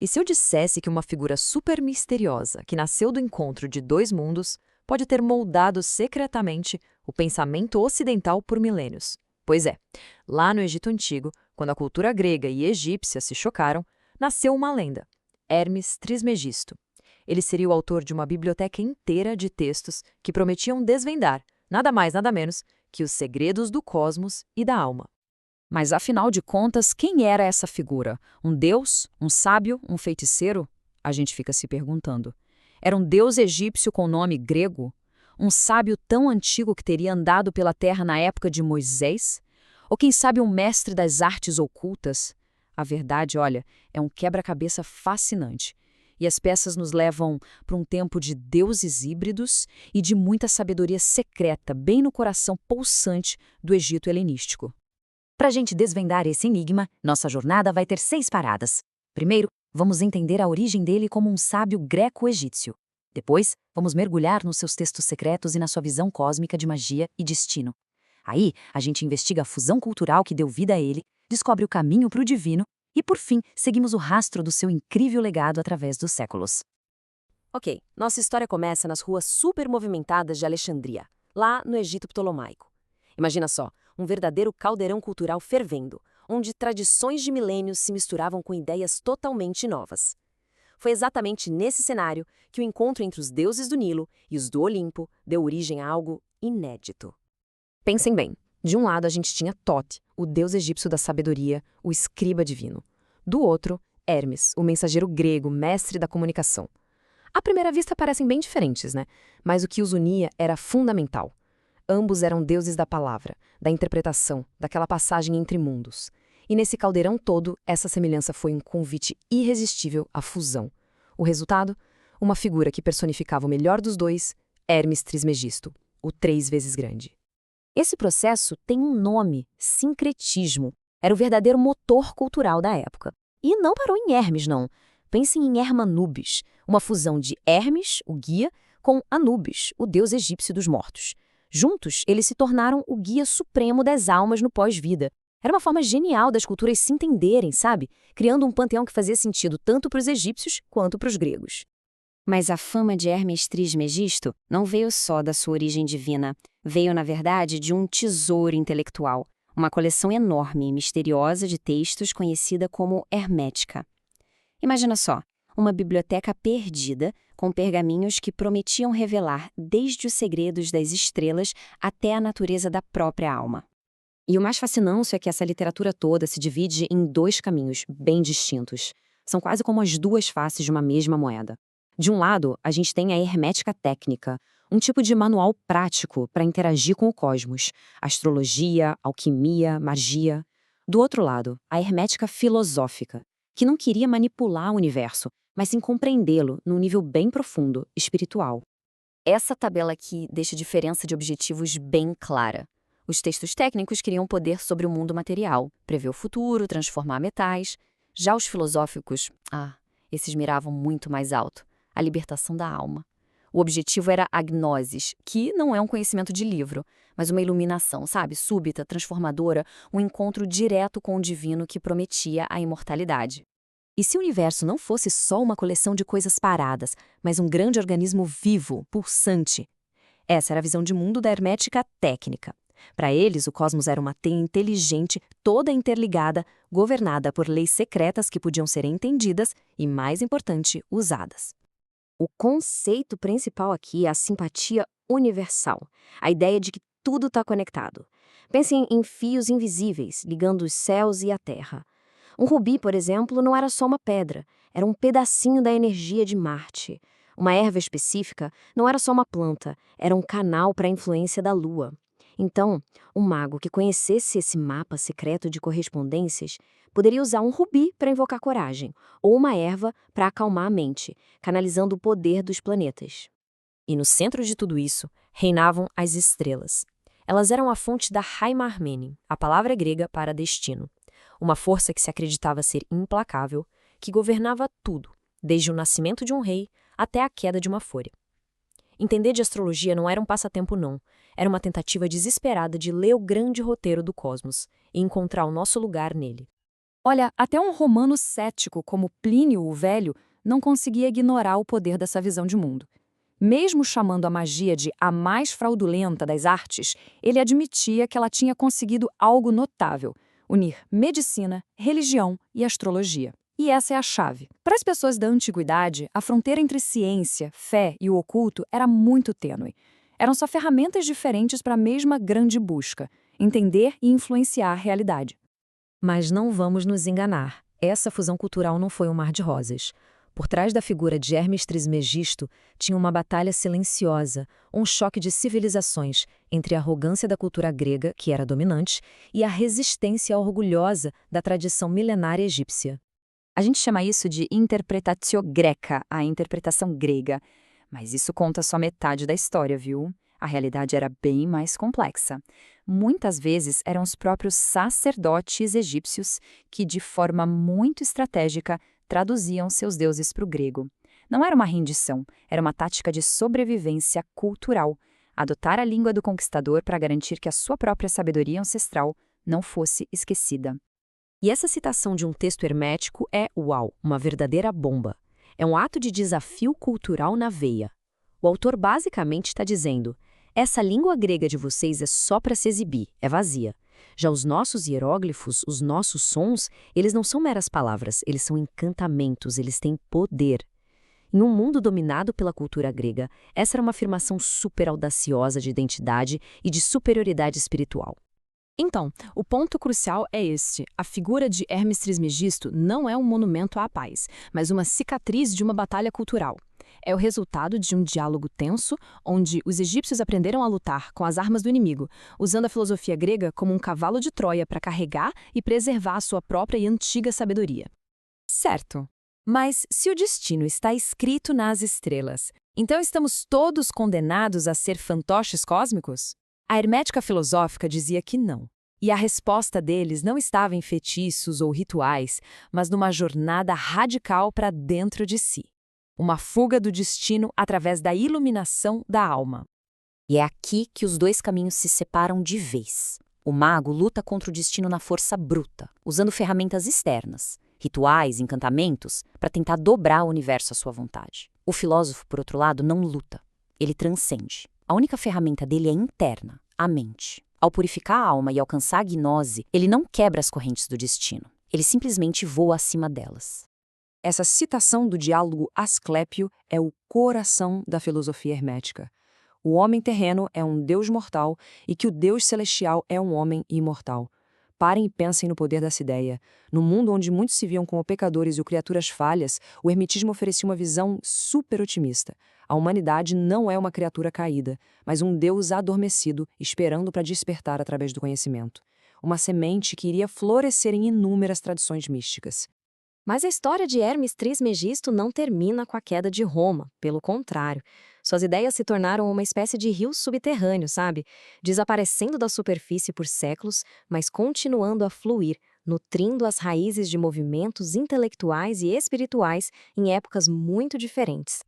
E se eu dissesse que uma figura super misteriosa, que nasceu do encontro de dois mundos, pode ter moldado secretamente o pensamento ocidental por milênios? Pois é, lá no Egito Antigo, quando a cultura grega e egípcia se chocaram, nasceu uma lenda, Hermes Trismegisto. Ele seria o autor de uma biblioteca inteira de textos que prometiam desvendar, nada mais nada menos, que os segredos do cosmos e da alma. Mas, afinal de contas, quem era essa figura? Um deus? Um sábio? Um feiticeiro? A gente fica se perguntando. Era um deus egípcio com nome grego? Um sábio tão antigo que teria andado pela terra na época de Moisés? Ou quem sabe um mestre das artes ocultas? A verdade, olha, é um quebra-cabeça fascinante. E as peças nos levam para um tempo de deuses híbridos e de muita sabedoria secreta, bem no coração pulsante do Egito helenístico. Para a gente desvendar esse enigma, nossa jornada vai ter 6 paradas. Primeiro, vamos entender a origem dele como um sábio greco-egípcio. Depois, vamos mergulhar nos seus textos secretos e na sua visão cósmica de magia e destino. Aí, a gente investiga a fusão cultural que deu vida a ele, descobre o caminho para o divino e, por fim, seguimos o rastro do seu incrível legado através dos séculos. Ok, nossa história começa nas ruas super movimentadas de Alexandria, lá no Egito Ptolomaico. Imagina só, um verdadeiro caldeirão cultural fervendo, onde tradições de milênios se misturavam com ideias totalmente novas. Foi exatamente nesse cenário que o encontro entre os deuses do Nilo e os do Olimpo deu origem a algo inédito. Pensem bem, de um lado a gente tinha Tote, o deus egípcio da sabedoria, o escriba divino. Do outro, Hermes, o mensageiro grego, mestre da comunicação. À primeira vista parecem bem diferentes, né? Mas o que os unia era fundamental. Ambos eram deuses da palavra, da interpretação, daquela passagem entre mundos. E nesse caldeirão todo, essa semelhança foi um convite irresistível à fusão. O resultado? Uma figura que personificava o melhor dos dois, Hermes Trismegisto, o 3 vezes grande. Esse processo tem um nome, sincretismo. Era o verdadeiro motor cultural da época. E não parou em Hermes, não. Pensem em Hermanubis, uma fusão de Hermes, o guia, com Anubis, o deus egípcio dos mortos. Juntos, eles se tornaram o guia supremo das almas no pós-vida. Era uma forma genial das culturas se entenderem, sabe? Criando um panteão que fazia sentido tanto para os egípcios quanto para os gregos. Mas a fama de Hermes Trismegisto não veio só da sua origem divina. Veio, na verdade, de um tesouro intelectual, uma coleção enorme e misteriosa de textos conhecida como Hermética. Imagina só, uma biblioteca perdida com pergaminhos que prometiam revelar desde os segredos das estrelas até a natureza da própria alma. E o mais fascinante é que essa literatura toda se divide em 2 caminhos bem distintos. São quase como as 2 faces de uma mesma moeda. De um lado, a gente tem a hermética técnica, um tipo de manual prático para interagir com o cosmos, astrologia, alquimia, magia. Do outro lado, a hermética filosófica, que não queria manipular o universo, mas sim compreendê-lo num nível bem profundo, espiritual. Essa tabela aqui deixa a diferença de objetivos bem clara. Os textos técnicos queriam poder sobre o mundo material, prever o futuro, transformar metais. Já os filosóficos, esses miravam muito mais alto, a libertação da alma. O objetivo era a gnosis, que não é um conhecimento de livro, mas uma iluminação, sabe, súbita, transformadora, um encontro direto com o divino que prometia a imortalidade. E se o universo não fosse só uma coleção de coisas paradas, mas um grande organismo vivo, pulsante? Essa era a visão de mundo da hermética técnica. Para eles, o cosmos era uma teia inteligente, toda interligada, governada por leis secretas que podiam ser entendidas e, mais importante, usadas. O conceito principal aqui é a simpatia universal, a ideia de que tudo está conectado. Pensem em fios invisíveis ligando os céus e a terra. Um rubi, por exemplo, não era só uma pedra, era um pedacinho da energia de Marte. Uma erva específica não era só uma planta, era um canal para a influência da Lua. Então, um mago que conhecesse esse mapa secreto de correspondências poderia usar um rubi para invocar coragem, ou uma erva para acalmar a mente, canalizando o poder dos planetas. E no centro de tudo isso, reinavam as estrelas. Elas eram a fonte da Haimarmene, a palavra grega para destino. Uma força que se acreditava ser implacável, que governava tudo, desde o nascimento de um rei até a queda de uma fúria. Entender de astrologia não era um passatempo, não. Era uma tentativa desesperada de ler o grande roteiro do cosmos e encontrar o nosso lugar nele. Olha, até um romano cético como Plínio o Velho não conseguia ignorar o poder dessa visão de mundo. Mesmo chamando a magia de a mais fraudulenta das artes, ele admitia que ela tinha conseguido algo notável: unir medicina, religião e astrologia. E essa é a chave. Para as pessoas da antiguidade, a fronteira entre ciência, fé e o oculto era muito tênue. Eram só ferramentas diferentes para a mesma grande busca: entender e influenciar a realidade. Mas não vamos nos enganar. Essa fusão cultural não foi um mar de rosas. Por trás da figura de Hermes Trismegisto tinha uma batalha silenciosa, um choque de civilizações entre a arrogância da cultura grega, que era dominante, e a resistência orgulhosa da tradição milenária egípcia. A gente chama isso de interpretatio greca, a interpretação grega. Mas isso conta só metade da história, viu? A realidade era bem mais complexa. Muitas vezes eram os próprios sacerdotes egípcios que, de forma muito estratégica, traduziam seus deuses para o grego. Não era uma rendição, era uma tática de sobrevivência cultural, adotar a língua do conquistador para garantir que a sua própria sabedoria ancestral não fosse esquecida. E essa citação de um texto hermético é, uau, uma verdadeira bomba. É um ato de desafio cultural na veia. O autor basicamente está dizendo: essa língua grega de vocês é só para se exibir, é vazia. Já os nossos hieróglifos, os nossos sons, eles não são meras palavras, eles são encantamentos, eles têm poder. Em um mundo dominado pela cultura grega, essa era uma afirmação super audaciosa de identidade e de superioridade espiritual. Então, o ponto crucial é este: a figura de Hermes Trismegisto não é um monumento à paz, mas uma cicatriz de uma batalha cultural. É o resultado de um diálogo tenso, onde os egípcios aprenderam a lutar com as armas do inimigo, usando a filosofia grega como um cavalo de Troia para carregar e preservar a sua própria e antiga sabedoria. Certo. Mas se o destino está escrito nas estrelas, então estamos todos condenados a ser fantoches cósmicos? A hermética filosófica dizia que não. E a resposta deles não estava em feitiços ou rituais, mas numa jornada radical para dentro de si. Uma fuga do destino através da iluminação da alma. E é aqui que os dois caminhos se separam de vez. O mago luta contra o destino na força bruta, usando ferramentas externas, rituais, encantamentos, para tentar dobrar o universo à sua vontade. O filósofo, por outro lado, não luta. Ele transcende. A única ferramenta dele é interna, a mente. Ao purificar a alma e alcançar a gnose, ele não quebra as correntes do destino. Ele simplesmente voa acima delas. Essa citação do diálogo Asclépio é o coração da filosofia hermética. O homem terreno é um deus mortal e que o deus celestial é um homem imortal. Parem e pensem no poder dessa ideia. No mundo onde muitos se viam como pecadores e criaturas falhas, o hermetismo oferecia uma visão super otimista. A humanidade não é uma criatura caída, mas um deus adormecido, esperando para despertar através do conhecimento. Uma semente que iria florescer em inúmeras tradições místicas. Mas a história de Hermes Trismegisto não termina com a queda de Roma, pelo contrário. Suas ideias se tornaram uma espécie de rio subterrâneo, sabe? Desaparecendo da superfície por séculos, mas continuando a fluir, nutrindo as raízes de movimentos intelectuais e espirituais em épocas muito diferentes.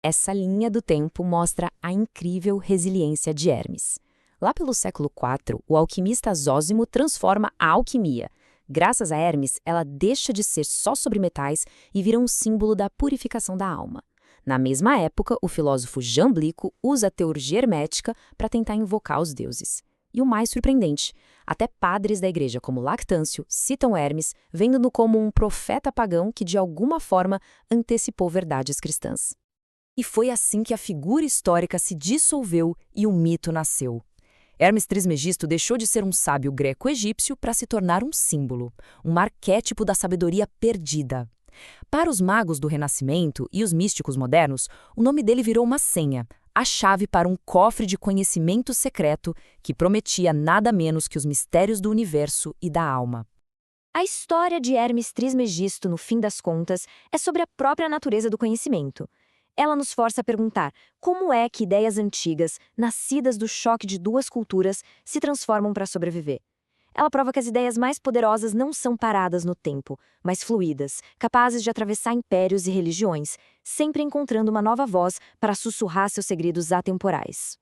Essa linha do tempo mostra a incrível resiliência de Hermes. Lá pelo século IV, o alquimista Zósimo transforma a alquimia. Graças a Hermes, ela deixa de ser só sobre metais e vira um símbolo da purificação da alma. Na mesma época, o filósofo Jamblico usa a teurgia hermética para tentar invocar os deuses. E o mais surpreendente, até padres da igreja como Lactâncio citam Hermes, vendo-no como um profeta pagão que de alguma forma antecipou verdades cristãs. E foi assim que a figura histórica se dissolveu e o mito nasceu. Hermes Trismegisto deixou de ser um sábio greco-egípcio para se tornar um símbolo, um arquétipo da sabedoria perdida. Para os magos do Renascimento e os místicos modernos, o nome dele virou uma senha, a chave para um cofre de conhecimento secreto que prometia nada menos que os mistérios do universo e da alma. A história de Hermes Trismegisto, no fim das contas, é sobre a própria natureza do conhecimento. Ela nos força a perguntar como é que ideias antigas, nascidas do choque de duas culturas, se transformam para sobreviver. Ela prova que as ideias mais poderosas não são paradas no tempo, mas fluídas, capazes de atravessar impérios e religiões, sempre encontrando uma nova voz para sussurrar seus segredos atemporais.